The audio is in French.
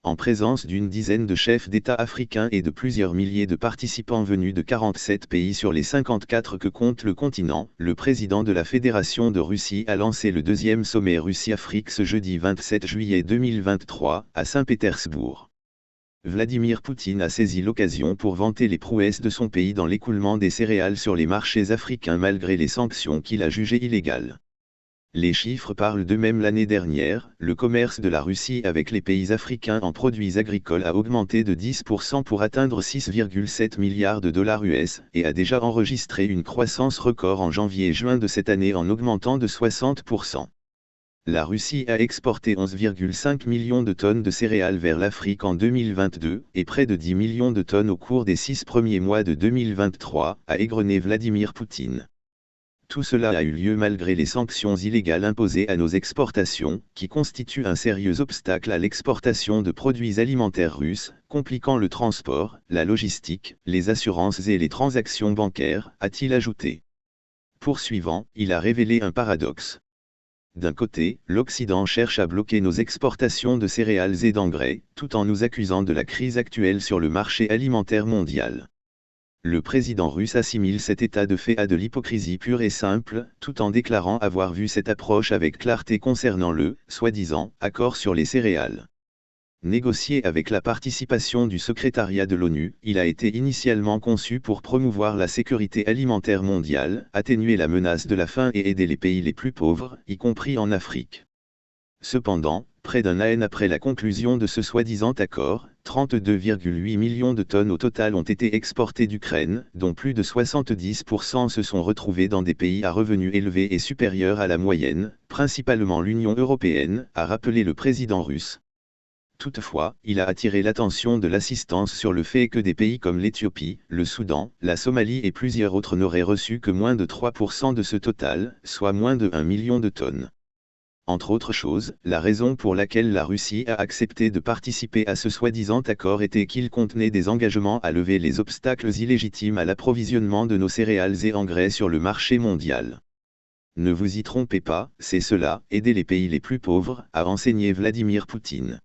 en présence d'une dizaine de chefs d'État africains et de plusieurs milliers de participants venus de 47 pays sur les 54 que compte le continent, le président de la Fédération de Russie a lancé le deuxième sommet Russie-Afrique ce jeudi 27 juillet 2023, à Saint-Pétersbourg. Vladimir Poutine a saisi l'occasion pour vanter les prouesses de son pays dans l'écoulement des céréales sur les marchés africains malgré les sanctions qu'il a jugées illégales. Les chiffres parlent d'eux-mêmes. L'année dernière, le commerce de la Russie avec les pays africains en produits agricoles a augmenté de 10% pour atteindre 6,7 milliards de dollars US, et a déjà enregistré une croissance record en janvier et juin de cette année en augmentant de 60%. La Russie a exporté 11,5 millions de tonnes de céréales vers l'Afrique en 2022, et près de 10 millions de tonnes au cours des 6 premiers mois de 2023, a égrené Vladimir Poutine. Tout cela a eu lieu malgré les sanctions illégales imposées à nos exportations, qui constituent un sérieux obstacle à l'exportation de produits alimentaires russes, compliquant le transport, la logistique, les assurances et les transactions bancaires, a-t-il ajouté. Poursuivant, il a révélé un paradoxe. D'un côté, l'Occident cherche à bloquer nos exportations de céréales et d'engrais, tout en nous accusant de la crise actuelle sur le marché alimentaire mondial. Le président russe assimile cet état de fait à de l'hypocrisie pure et simple, tout en déclarant avoir vu cette approche avec clarté concernant le, soi-disant, accord sur les céréales. Négocié avec la participation du secrétariat de l'ONU, il a été initialement conçu pour promouvoir la sécurité alimentaire mondiale, atténuer la menace de la faim et aider les pays les plus pauvres, y compris en Afrique. Cependant, près d'un an après la conclusion de ce soi-disant accord, 32,8 millions de tonnes au total ont été exportées d'Ukraine, dont plus de 70% se sont retrouvés dans des pays à revenus élevés et supérieurs à la moyenne, principalement l'Union européenne, a rappelé le président russe. Toutefois, il a attiré l'attention de l'assistance sur le fait que des pays comme l'Éthiopie, le Soudan, la Somalie et plusieurs autres n'auraient reçu que moins de 3% de ce total, soit moins de 1 million de tonnes. Entre autres choses, la raison pour laquelle la Russie a accepté de participer à ce soi-disant accord était qu'il contenait des engagements à lever les obstacles illégitimes à l'approvisionnement de nos céréales et engrais sur le marché mondial. Ne vous y trompez pas, c'est cela, aider les pays les plus pauvres, a enseigné Vladimir Poutine.